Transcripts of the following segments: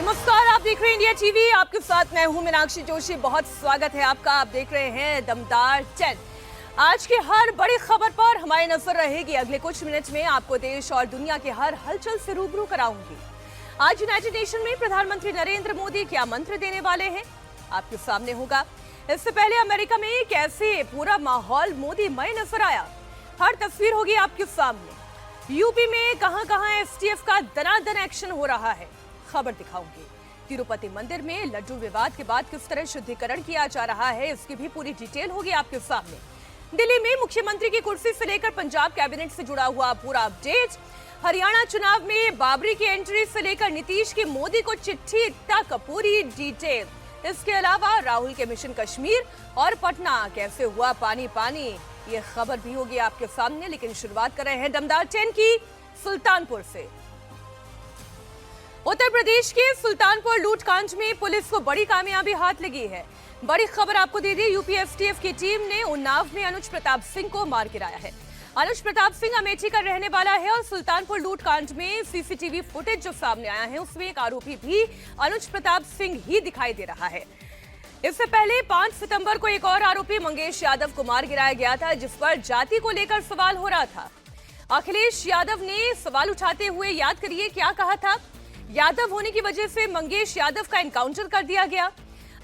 नमस्कार, आप देख रहे हैं इंडिया टीवी। आपके साथ मैं हूं मीनाक्षी जोशी। बहुत स्वागत है आपका। आप देख रहे हैं दमदार 10। आज की हर बड़ी खबर पर हमारी नजर रहेगी। अगले कुछ मिनट में आपको देश और दुनिया के हर हलचल से रूबरू कराऊंगी। आज यूनाइटेड नेशन में प्रधानमंत्री नरेंद्र मोदी क्या मंत्र देने वाले हैं, आपके सामने होगा। इससे पहले अमेरिका में कैसे पूरा माहौल मोदीमय नजर आया, हर तस्वीर होगी आपके सामने। यूपी में कहां-कहां एसटीएफ का दनादन एक्शन हो रहा है, खबर दिखाऊंगी। तिरुपति मंदिर में लड्डू विवाद के बाद किस तरह शुद्धिकरण किया जा रहा है, इसकी भी पूरी डिटेल होगी आपके सामने। दिल्ली में मुख्यमंत्री की कुर्सी से लेकर पंजाब कैबिनेट से जुड़ा हुआ पूरा अपडेट। हरियाणा चुनाव में बाबरी की एंट्री से लेकर नीतीश की मोदी को चिट्ठी तक पूरी डिटेल। इसके अलावा राहुल के मिशन कश्मीर और पटना कैसे हुआ पानी पानी, ये खबर भी होगी आपके सामने। लेकिन शुरुआत कर रहे हैं दमदार 10 की सुल्तानपुर से। उत्तर प्रदेश के सुल्तानपुर लूटकांड में पुलिस को बड़ी कामयाबी हाथ लगी है। बड़ी खबर आपको दे दी, यूपी एसटीएफ की टीम ने उन्नाव में अनुज प्रताप सिंह को मार गिराया है। अनुज प्रताप सिंह अमेठी का रहने वाला है और सुल्तानपुर लूटकांड में सीसीटीवी फुटेज जो सामने आया है उसमें एक आरोपी भी अनुज प्रताप सिंह ही दिखाई दे रहा है। इससे पहले 5 सितंबर को एक और आरोपी मंगेश यादव को मार गिराया गया था, जिस पर जाति को लेकर सवाल हो रहा था। अखिलेश यादव ने सवाल उठाते हुए याद करिए क्या कहा था। यादव होने की वजह से मंगेश यादव का एनकाउंटर कर दिया गया।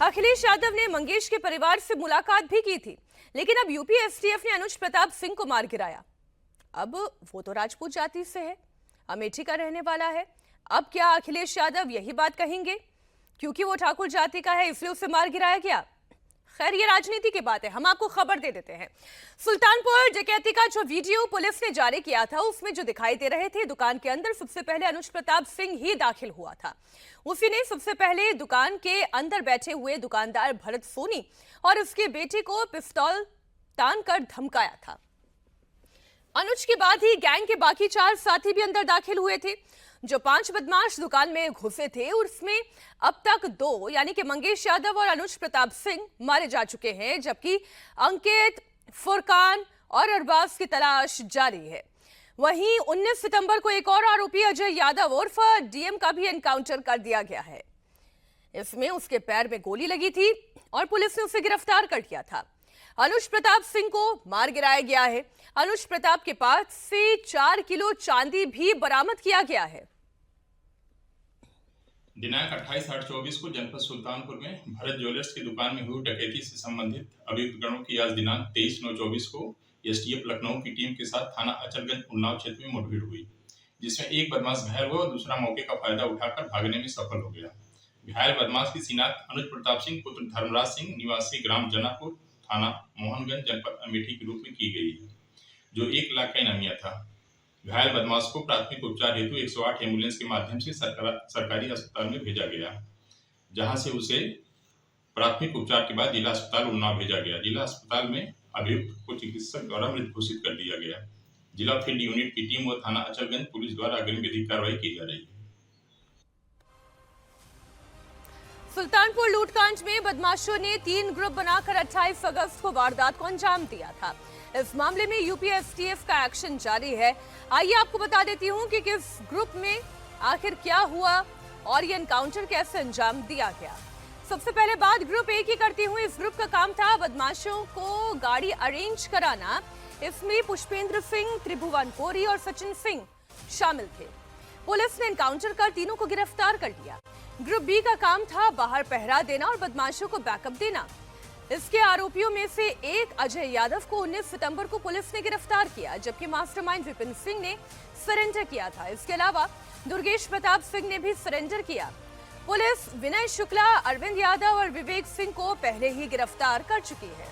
अखिलेश यादव ने मंगेश के परिवार से मुलाकात भी की थी, लेकिन अब यूपी एसटीएफ ने अनुज प्रताप सिंह को मार गिराया। अब वो तो राजपूत जाति से है, अमेठी का रहने वाला है। अब क्या अखिलेश यादव यही बात कहेंगे क्योंकि वो ठाकुर जाति का है इसलिए उसे मार गिराया गया? खैर, ये राजनीति की बात है, हम आपको खबर दे देते हैं। सुल्तानपुर डकैती का जो वीडियो पुलिस ने जारी किया था उसमें जो दिखाई दे रहे थे, दुकान के अंदर सबसे पहले अनुज प्रताप सिंह ही दाखिल हुआ था। उसी ने सबसे पहले दुकान के अंदर बैठे हुए दुकानदार भरत सोनी और उसके बेटे को पिस्तौल तान कर धमकाया था। अनुज के बाद ही गैंग के बाकी 4 साथी भी अंदर दाखिल हुए थे। जो 5 बदमाश दुकान में घुसे थे उसमें अब तक 2 यानी कि मंगेश यादव और अनुज प्रताप सिंह मारे जा चुके हैं, जबकि अंकित, फुरकान और अरबाज की तलाश जारी है। वहीं 19 सितंबर को एक और आरोपी अजय यादव उर्फ डीएम का भी एनकाउंटर कर दिया गया है। इसमें उसके पैर में गोली लगी थी और पुलिस ने उसे गिरफ्तार कर लिया था। अनुज प्रताप सिंह को मार गिराया गया है। अनुज प्रताप के पास से 4 किलो चांदी भी बरामद किया गया है। दिनांक 28/8/24 को जनपद सुल्तानपुर में भरत ज्वेलर्स की दुकान में हुई डकैती से संबंधित अभियुक्तगणों की आज दिनांक 23/9/24 को एसटीएफ लखनऊ की टीम के साथ थाना अचलगंज उन्नाव क्षेत्र में मुठभेड़ हुई, जिसमें एक बदमाश घायल हुआ और दूसरा मौके का फायदा उठाकर भागने में सफल हो गया। घायल बदमाश की शिनाख्त अनुज प्रताप सिंह पुत्र धर्मराज सिंह निवासी ग्राम जनापुर थाना मोहनगंज जनपद अमेठी के रूप में की गई है, जो 1 लाख का इनामिया था। घायल बदमाश को प्राथमिक उपचार हेतु 108 एम्बुलेंस के माध्यम से सरकारी अस्पताल में भेजा गया, जहां से उसे प्राथमिक उपचार के बाद जिला अस्पताल उन्नाव भेजा गया। जिला अस्पताल में अभियुक्त को चिकित्सक द्वारा मृत घोषित कर दिया गया। जिला फील्ड यूनिट की टीम और थाना अचलगंज पुलिस द्वारा अग्रिम विधिक कार्रवाई की जा रही है। सुल्तानपुर लूटकांड में बदमाशों ने 3 ग्रुप बनाकर 28 अगस्त को वारदात को अंजाम दिया था। इस मामले में यूपी एसटीएफ का एक्शन जारी है। आइए आपको बता देती हूं कि किस ग्रुप में आखिर क्या हुआ और ये एनकाउंटर कैसे अंजाम दिया गया। सबसे पहले बात ग्रुप ए की करती हूं। इस ग्रुप का काम था बदमाशों को गाड़ी अरेंज कराना। इसमें पुष्पेंद्र सिंह, त्रिभुवन कोरी और सचिन सिंह शामिल थे। पुलिस ने एनकाउंटर कर तीनों को गिरफ्तार कर लिया। ग्रुप बी का काम था बाहर पहरा देना और बदमाशों को बैकअप देना। इसके आरोपियों में से एक अजय यादव को 19 सितंबर को पुलिस ने गिरफ्तार किया, जबकि मास्टरमाइंड विपिन सिंह ने सरेंडर किया था। इसके अलावा दुर्गेश प्रताप सिंह ने भी सरेंडर किया। पुलिस विनय शुक्ला, अरविंद यादव और विवेक सिंह को पहले ही गिरफ्तार कर चुकी है।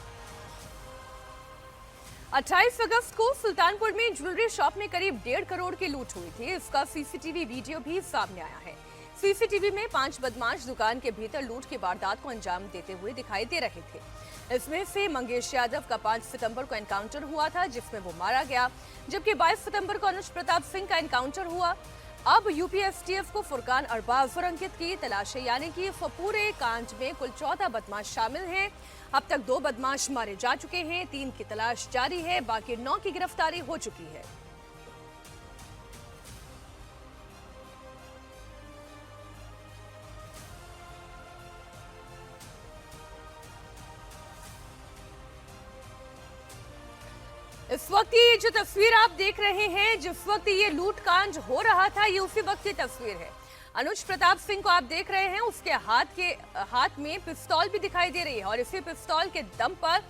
28 अगस्त को सुल्तानपुर में ज्वेलरी शॉप में करीब 1.5 करोड़ की लूट हुई थी। इसका सीसीटीवी वीडियो भी सामने आया है। सीसीटीवी में 5 बदमाश दुकान के भीतर लूट की वारदात को अंजाम देते हुए दिखाई दे रहे थे। इसमें से मंगेश यादव का 5 सितंबर को एनकाउंटर हुआ था, जिसमें वो मारा गया, जबकि 22 सितंबर को अनुज प्रताप सिंह का एनकाउंटर हुआ। अब यूपी एसटीएफ को फुरकान, अरबाज और अंकित की तलाश है, यानी कि पूरे कांड में कुल 14 बदमाश शामिल हैं। अब तक 2 बदमाश मारे जा चुके हैं, 3 की तलाश जारी है, बाकी 9 की गिरफ्तारी हो चुकी है। इस वक्त ये जो तस्वीर आप देख रहे हैं, जिस वक्त ये लूटकांड हो रहा था, ये उसी वक्त की तस्वीर है। अनुज प्रताप सिंह को आप देख रहे हैं, उसके हाथ में पिस्तौल भी दिखाई दे रही है और इसी पिस्तौल के दम पर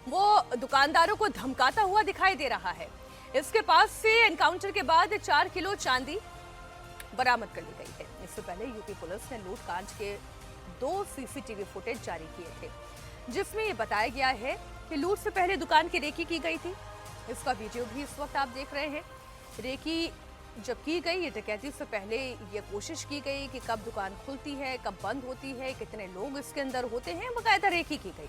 वो दुकानदारों को धमकाता हुआ दिखाई दे रहा है। इसके पास से एनकाउंटर के बाद 4 किलो चांदी बरामद कर ली गई है। इससे पहले यूपी पुलिस ने लूटकांड के 2 सीसीटीवी फुटेज जारी किए थे, जिसमें ये बताया गया है कि लूट से पहले दुकान की रेकी की गई थी। इसका वीडियो भी इस वक्त आप देख रहे हैं। रेकी जब की गई, ये डकैती से पहले ये कोशिश की गई कि कब दुकान खुलती है, कब बंद होती है, कितने लोग इसके अंदर होते हैं, बकायदा रेकी की गई।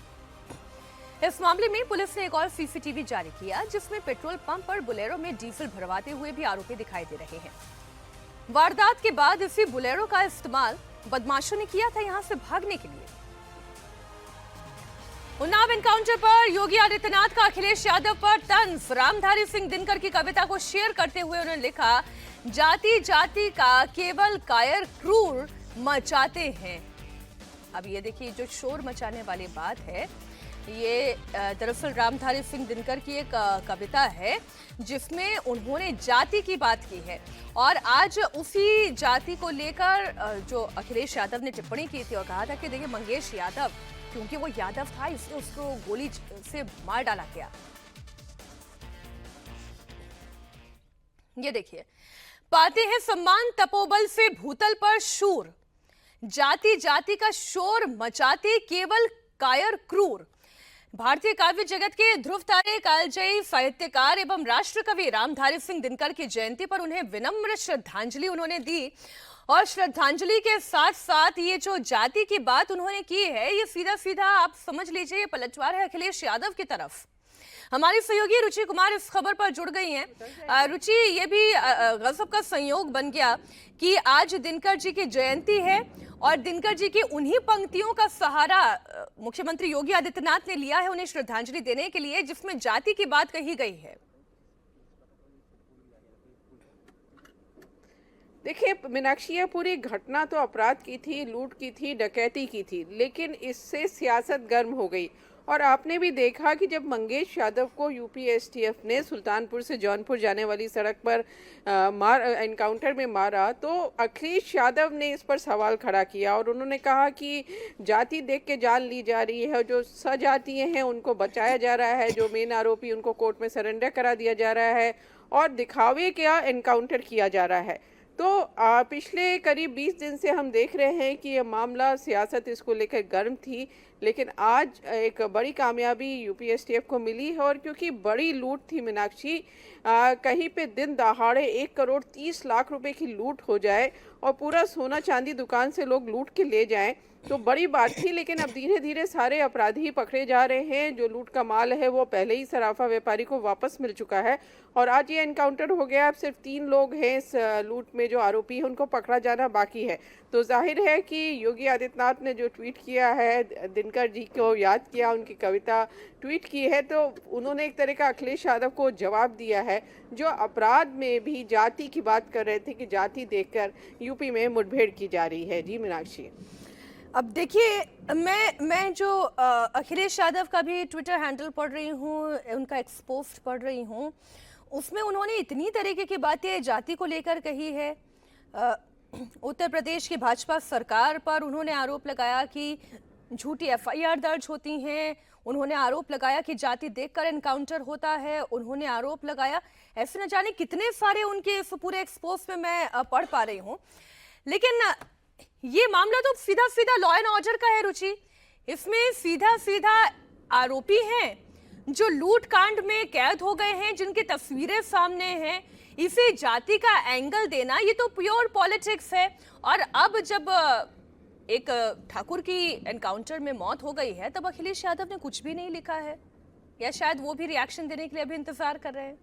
इस मामले में पुलिस ने एक और सीसीटीवी जारी किया, जिसमें पेट्रोल पंप पर बुलेरो में डीजल भरवाते हुए भी आरोपी दिखाई दे रहे हैं। वारदात के बाद इसी बुलेरो का इस्तेमाल बदमाशों ने किया था यहां से भागने के लिए। उन्नाव एनकाउंटर पर योगी आदित्यनाथ का अखिलेश यादव पर तंज। रामधारी सिंह दिनकर की कविता को शेयर करते हुए उन्होंने लिखा, जाति जाति का केवल कायर क्रूर मचाते हैं। अब ये देखिए, जो शोर मचाने वाली बात है, ये दरअसल रामधारी सिंह दिनकर की एक कविता है, जिसमें उन्होंने जाति की बात की है और आज उसी जाति को लेकर जो अखिलेश यादव ने टिप्पणी की थी और कहा था कि देखिए, मंगेश यादव, क्योंकि वो यादव था इसलिए उसको गोली से मार डाला गया। ये देखिए, पाते हैं सम्मान तपोबल से भूतल पर शूर, जाति जाति का शोर मचाते केवल कायर क्रूर। भारतीय काव्य जगत के ध्रुव तारे, कालजयी साहित्यकार एवं राष्ट्र कवि रामधारी सिंह दिनकर की जयंती पर उन्हें विनम्र श्रद्धांजलि उन्होंने दी और श्रद्धांजलि के साथ साथ ये जो जाति की बात उन्होंने की है, ये सीधा सीधा आप समझ लीजिए ये पलटवार है अखिलेश यादव की तरफ। हमारी सहयोगी रुचि कुमार इस खबर पर जुड़ गई हैं। रुचि, ये भी गजब का संयोग बन गया कि आज दिनकर जी की जयंती है और दिनकर जी की उन्हीं पंक्तियों का सहारा मुख्यमंत्री योगी आदित्यनाथ ने लिया है उन्हें श्रद्धांजलि देने के लिए, जिसमें जाति की बात कही गई है। देखिए मीनाक्षी, ये पूरी घटना तो अपराध की थी, लूट की थी, डकैती की थी, लेकिन इससे सियासत गर्म हो गई। और आपने भी देखा कि जब मंगेश यादव को यूपी एसटीएफ ने सुल्तानपुर से जौनपुर जाने वाली सड़क पर एनकाउंटर में मारा, तो अखिलेश यादव ने इस पर सवाल खड़ा किया और उन्होंने कहा कि जाति देख के जान ली जा रही है, जो सजातीय हैं उनको बचाया जा रहा है, जो मेन आरोपी उनको कोर्ट में सरेंडर करा दिया जा रहा है और दिखावे का एनकाउंटर किया जा रहा है। तो पिछले करीब 20 दिन से हम देख रहे हैं कि ये मामला, सियासत इसको लेकर गर्म थी, लेकिन आज एक बड़ी कामयाबी यूपी एसटीएफ को मिली है। और क्योंकि बड़ी लूट थी मीनाक्षी, कहीं पे दिन दहाड़े 1 करोड़ 30 लाख रुपए की लूट हो जाए और पूरा सोना चांदी दुकान से लोग लूट के ले जाएं, तो बड़ी बात थी। लेकिन अब धीरे धीरे सारे अपराधी पकड़े जा रहे हैं। जो लूट का माल है वो पहले ही सराफा व्यापारी को वापस मिल चुका है और आज ये एनकाउंटर हो गया। अब सिर्फ 3 लोग हैं इस लूट में जो आरोपी है, उनको पकड़ा जाना बाकी है। तो जाहिर है कि योगी आदित्यनाथ ने जो ट्वीट किया है, दिनकर जी को याद किया, उनकी कविता ट्वीट की है, तो उन्होंने एक तरह का अखिलेश यादव को जवाब दिया है, जो अपराध में भी जाति की बात कर रहे थे कि जाति देखकर यूपी में मुठभेड़ की जा रही है। जी मीनाक्षी, अब देखिए, मैं जो अखिलेश यादव का भी ट्विटर हैंडल पढ़ रही हूँ, उनका एक्सपोस्ट पढ़ रही हूँ, उसमें उन्होंने इतनी तरीके की बातें जाति को लेकर कही है। उत्तर प्रदेश की भाजपा सरकार पर उन्होंने आरोप लगाया कि झूठी एफआईआर दर्ज होती हैं। उन्होंने आरोप लगाया कि जाति देखकर एनकाउंटर होता है। उन्होंने आरोप लगाया, ऐसे न जाने कितने सारे उनके इस पूरे एक्सपोज में मैं पढ़ पा रही हूँ। लेकिन ये मामला तो सीधा सीधा लॉ एंड ऑर्डर का है रुचि। इसमें सीधा सीधा आरोपी हैं जो लूट कांड में कैद हो गए हैं, जिनकी तस्वीरें सामने हैं। इसे जाति का एंगल देना, ये तो प्योर पॉलिटिक्स है। और अब जब एक ठाकुर की एनकाउंटर में मौत हो गई है, तब अखिलेश यादव ने कुछ भी नहीं लिखा है, या शायद वो भी रिएक्शन देने के लिए अभी इंतजार कर रहे हैं।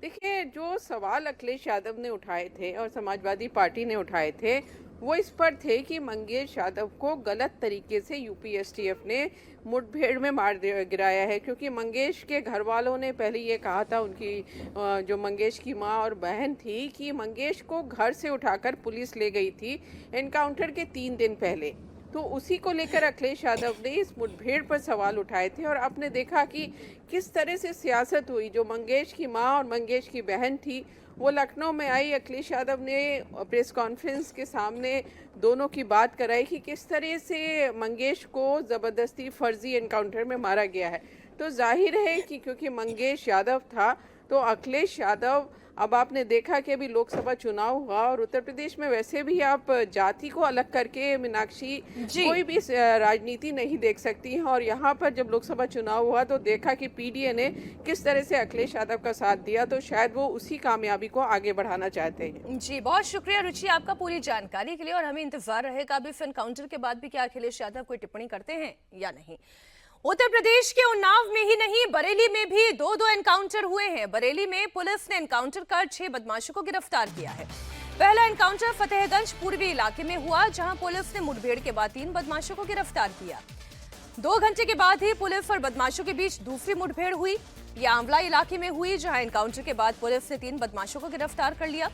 देखिए, जो सवाल अखिलेश यादव ने उठाए थे और समाजवादी पार्टी ने उठाए थे, वो इस पर थे कि मंगेश यादव को गलत तरीके से यूपी एसटीएफ ने मुठभेड़ में मार गिराया है। क्योंकि मंगेश के घर वालों ने पहले ये कहा था, उनकी जो मंगेश की माँ और बहन थी, कि मंगेश को घर से उठाकर पुलिस ले गई थी एनकाउंटर के 3 दिन पहले। तो उसी को लेकर अखिलेश यादव ने इस मुठभेड़ पर सवाल उठाए थे और आपने देखा कि किस तरह से सियासत हुई। जो मंगेश की मां और मंगेश की बहन थी वो लखनऊ में आई, अखिलेश यादव ने प्रेस कॉन्फ्रेंस के सामने दोनों की बात कराई कि किस तरह से मंगेश को ज़बरदस्ती फर्जी एनकाउंटर में मारा गया है। तो जाहिर है कि क्योंकि मंगेश यादव था तो अखिलेश यादव, अब आपने देखा कि अभी लोकसभा चुनाव हुआ और उत्तर प्रदेश में वैसे भी आप जाति को अलग करके मीनाक्षी कोई भी राजनीति नहीं देख सकती हैं, और यहाँ पर जब लोकसभा चुनाव हुआ तो देखा कि पीडीए ने किस तरह से अखिलेश यादव का साथ दिया, तो शायद वो उसी कामयाबी को आगे बढ़ाना चाहते हैं। जी, बहुत शुक्रिया रुचि आपका पूरी जानकारी के लिए, और हमें इंतजार रहेगा अभी इस एनकाउंटर के बाद भी क्या अखिलेश यादव कोई टिप्पणी करते हैं या नहीं। उत्तर प्रदेश के उन्नाव में ही नहीं, बरेली में भी दो एनकाउंटर हुए हैं। बरेली में पुलिस ने एनकाउंटर कर 6 बदमाशों को गिरफ्तार किया है। पहला एनकाउंटर फतेहगंज पूर्वी इलाके में हुआ, जहां पुलिस ने मुठभेड़ के बाद 3 बदमाशों को गिरफ्तार किया। 2 घंटे के बाद ही पुलिस और बदमाशों के बीच दूसरी मुठभेड़ हुई। यह आंवला इलाके में हुई, जहां एनकाउंटर के बाद पुलिस ने 3 बदमाशों को गिरफ्तार कर लिया।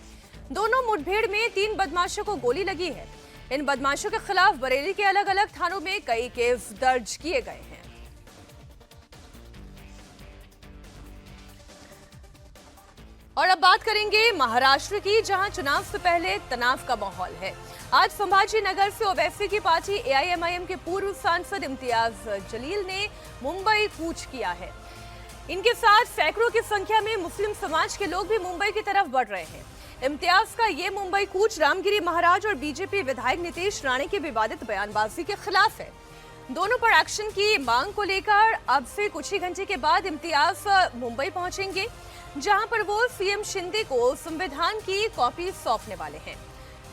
दोनों मुठभेड़ में 3 बदमाशों को गोली लगी है। इन बदमाशों के खिलाफ बरेली के अलग अलग थानों में कई केस दर्ज किए गए हैं। और अब बात करेंगे महाराष्ट्र की, जहां चुनाव से पहले तनाव का माहौल है। आज संभाजी नगर से ओवैसी की पार्टी एआईएमआईएम के पूर्व सांसद इम्तियाज जलील ने मुंबई कूच किया है। इनके साथ सैकड़ों की संख्या में मुस्लिम समाज के लोग भी मुंबई की तरफ बढ़ रहे हैं। इम्तियाज का ये मुंबई कूच रामगिरी महाराज और बीजेपी विधायक नीतीश राणे की विवादित बयानबाजी के खिलाफ है। दोनों पर एक्शन की मांग को लेकर अब से कुछ ही घंटे के बाद इम्तियाज मुंबई पहुंचेंगे, जहां पर वो सीएम शिंदे को संविधान की कॉपी सौंपने वाले हैं।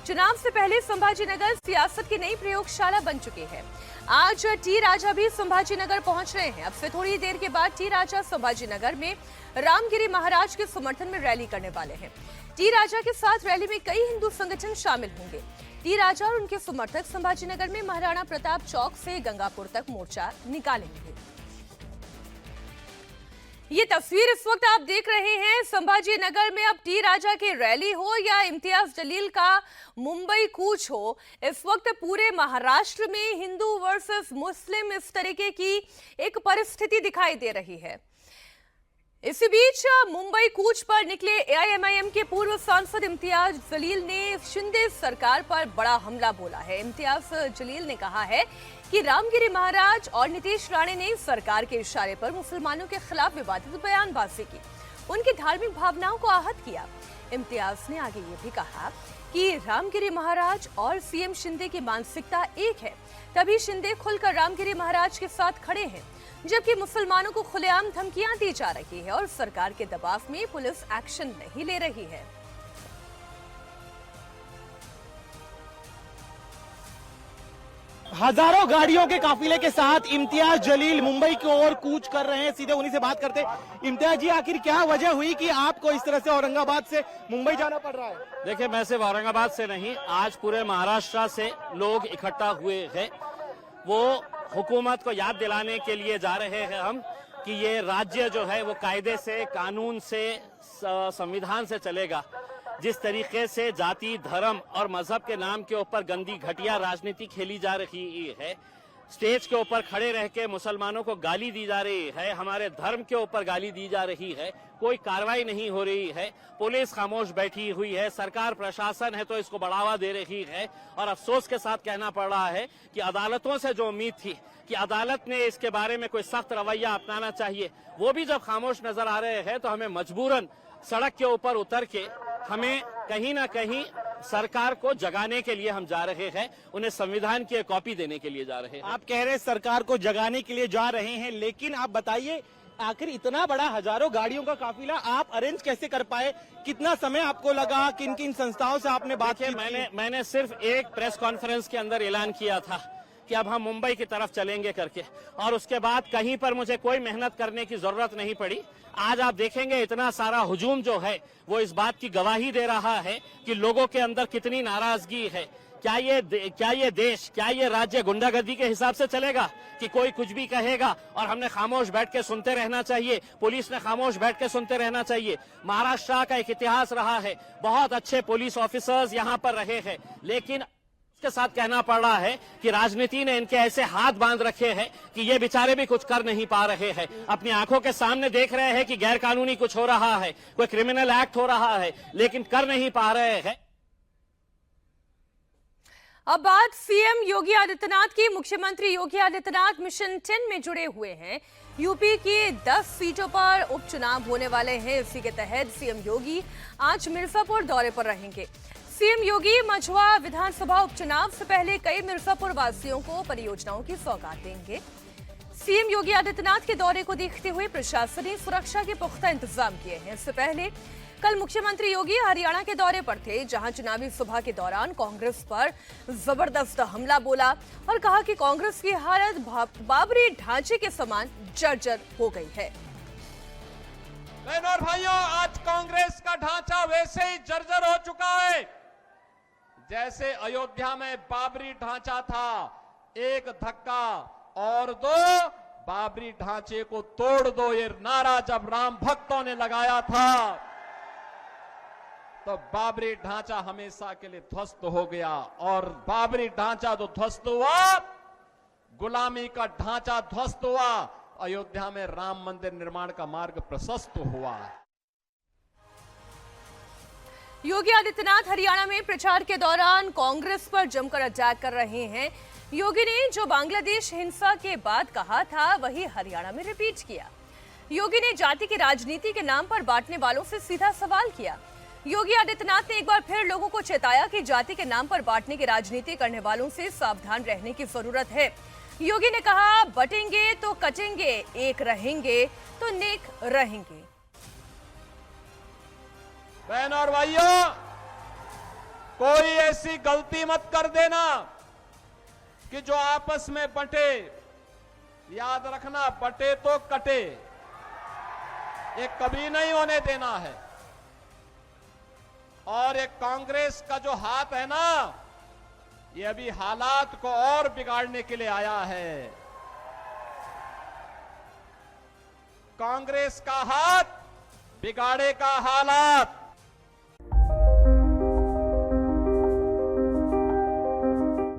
चुनाव से पहले संभाजीनगर सियासत की नई प्रयोगशाला बन चुकी है। आज टी राजा भी संभाजीनगर पहुंच रहे हैं। अब से थोड़ी देर के बाद टी राजा संभाजीनगर में रामगिरी महाराज के समर्थन में रैली करने वाले हैं। टी राजा के साथ रैली में कई हिंदू संगठन शामिल होंगे। टी राजा और उनके समर्थक संभाजीनगर में महाराणा प्रताप चौक से गंगापुर तक मोर्चा निकालेंगे। ये तस्वीर इस वक्त आप देख रहे हैं संभाजी नगर में। अब टी राजा की रैली हो या इम्तियाज जलील का मुंबई कूच हो, इस वक्त पूरे महाराष्ट्र में हिंदू वर्सेस मुस्लिम इस तरीके की एक परिस्थिति दिखाई दे रही है। इसी बीच मुंबई कूच पर निकले एआईएमआईएम के पूर्व सांसद इम्तियाज जलील ने शिंदे सरकार पर बड़ा हमला बोला है। इम्तियाज जलील ने कहा है कि रामगिरी महाराज और नीतीश राणे ने सरकार के इशारे पर मुसलमानों के खिलाफ विवादित बयानबाजी की, उनकी धार्मिक भावनाओं को आहत किया। इम्तियाज ने आगे ये भी कहा कि रामगिरी महाराज और सीएम शिंदे की मानसिकता एक है, तभी शिंदे खुलकर रामगिरी महाराज के साथ खड़े हैं, जबकि मुसलमानों को खुलेआम धमकियां दी जा रही है और सरकार के दबाव में पुलिस एक्शन नहीं ले रही है। हजारों गाड़ियों के काफिले के साथ इम्तियाज जलील मुंबई की ओर कूच कर रहे हैं। सीधे उन्हीं से बात करते हैं। इम्तियाज जी, आखिर क्या वजह हुई कि आपको इस तरह से औरंगाबाद से मुंबई जाना पड़ रहा है? देखिए, मैं सिर्फ औरंगाबाद से नहीं, आज पूरे महाराष्ट्र से लोग इकट्ठा हुए हैं। वो हुकूमत को याद दिलाने के लिए जा रहे हैं हम कि ये राज्य जो है वो कायदे से, कानून से, संविधान से चलेगा। जिस तरीके से जाति, धर्म और मजहब के नाम के ऊपर गंदी घटिया राजनीति खेली जा रही है, स्टेज के ऊपर खड़े रह के मुसलमानों को गाली दी जा रही है, हमारे धर्म के ऊपर गाली दी जा रही है, कोई कार्रवाई नहीं हो रही है, पुलिस खामोश बैठी हुई है, सरकार प्रशासन है तो इसको बढ़ावा दे रही है। और अफसोस के साथ कहना पड़ रहा है कि अदालतों से जो उम्मीद थी कि अदालत ने इसके बारे में कोई सख्त रवैया अपनाना चाहिए, वो भी जब खामोश नजर आ रहे हैं तो हमें मजबूरन सड़क के ऊपर उतर के हमें कहीं ना कहीं सरकार को जगाने के लिए हम जा रहे हैं, उन्हें संविधान की कॉपी देने के लिए जा रहे हैं। आप कह रहे हैं सरकार को जगाने के लिए जा रहे हैं, लेकिन आप बताइए आखिर इतना बड़ा हजारों गाड़ियों का काफिला आप अरेंज कैसे कर पाए? कितना समय आपको लगा? किन किन संस्थाओं से आपने बात की? मैंने सिर्फ एक प्रेस कॉन्फ्रेंस के अंदर ऐलान किया था कि अब हम मुंबई की तरफ चलेंगे करके, और उसके बाद कहीं पर मुझे कोई मेहनत करने की जरूरत नहीं पड़ी। आज आप देखेंगे इतना सारा हुजूम जो है वो इस बात की गवाही दे रहा है कि लोगों के अंदर कितनी नाराजगी है। क्या ये देश, क्या ये राज्य गुंडागर्दी के हिसाब से चलेगा कि कोई कुछ भी कहेगा और हमने खामोश बैठ के सुनते रहना चाहिए? पुलिस ने खामोश बैठ के सुनते रहना चाहिए। महाराष्ट्र का एक इतिहास रहा है, बहुत अच्छे पुलिस ऑफिसर्स यहाँ पर रहे हैं, लेकिन के साथ कहना पड़ रहा है कि राजनीति ने इनके ऐसे हाथ बांध रखे हैं कि ये बेचारे भी कुछ कर नहीं पा रहे हैं। अपनी आंखों के सामने देख रहे हैं कि गैर कानूनी कुछ हो रहा है, कोई क्रिमिनल एक्ट हो रहा है, लेकिन कर नहीं पा रहे हैं। अब बात सीएम योगी आदित्यनाथ की। मुख्यमंत्री योगी आदित्यनाथ मिशन 10 में जुड़े हुए हैं। यूपी की 10 सीटों पर उपचुनाव होने वाले हैं। इसी के तहत सीएम योगी आज मिर्जापुर दौरे पर रहेंगे। सीएम योगी मझवा विधानसभा उपचुनाव से पहले कई मिर्जापुर वासियों को परियोजनाओं की सौगात देंगे। सीएम योगी आदित्यनाथ के दौरे को देखते हुए प्रशासन ने सुरक्षा के पुख्ता इंतजाम किए हैं। इससे पहले कल मुख्यमंत्री योगी हरियाणा के दौरे पर थे, जहां चुनावी सभा के दौरान कांग्रेस पर जबरदस्त हमला बोला और कहा कि कांग्रेस की हालत बाबरी ढांचे के समान जर्जर हो गई है। बहनों और भाइयों, आज कांग्रेस का ढांचा वैसे ही जर्जर हो चुका है जैसे अयोध्या में बाबरी ढांचा था। एक धक्का और दो, बाबरी ढांचे को तोड़ दो, ये नारा जब राम भक्तों ने लगाया था तो बाबरी ढांचा हमेशा के लिए ध्वस्त हो गया। और बाबरी ढांचा जो ध्वस्त हुआ, गुलामी का ढांचा ध्वस्त हुआ, अयोध्या में राम मंदिर निर्माण का मार्ग प्रशस्त हुआ। योगी आदित्यनाथ हरियाणा में प्रचार के दौरान कांग्रेस पर जमकर अटैक कर रहे हैं। योगी ने जो बांग्लादेश हिंसा के बाद कहा था वही हरियाणा में रिपीट किया। योगी ने जाति की राजनीति के नाम पर बांटने वालों से सीधा सवाल किया। योगी आदित्यनाथ ने एक बार फिर लोगों को चेताया कि जाति के नाम पर बांटने की राजनीति करने वालों से सावधान रहने की जरूरत है। योगी ने कहा, बटेंगे तो कटेंगे, एक रहेंगे तो नेक रहेंगे। बहनों और भाइयों, कोई ऐसी गलती मत कर देना कि जो आपस में बंटे। याद रखना, बटे तो कटे, ये कभी नहीं होने देना है। और ये कांग्रेस का जो हाथ है ना, ये अभी हालात को और बिगाड़ने के लिए आया है। कांग्रेस का हाथ बिगाड़ेगा हालात।